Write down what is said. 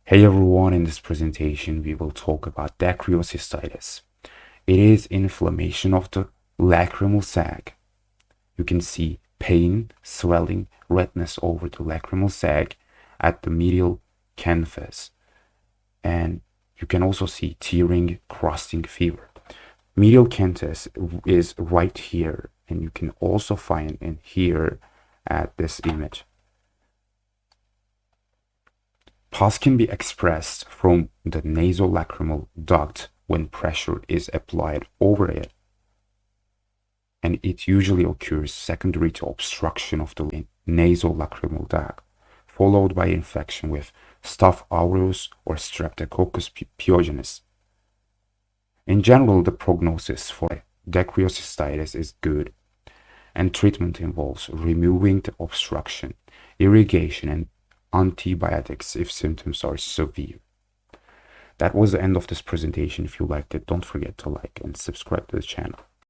Hey everyone, in this presentation we will talk about dacryocystitis. It is inflammation of the lacrimal sac. You can see pain, swelling, redness over the lacrimal sac at the medial canthus. And you can also see tearing, crusting fever. Medial canthus is right here, and you can also find in here at this image. Pus can be expressed from the nasolacrimal duct when pressure is applied over it, and it usually occurs secondary to obstruction of the nasolacrimal duct, followed by infection with Staph aureus or Streptococcus pyogenes. In general, the prognosis for dacryocystitis is good, and treatment involves removing the obstruction, irrigation, and antibiotics if symptoms are severe. That was the end of this presentation. If you liked it, don't forget to like and subscribe to the channel.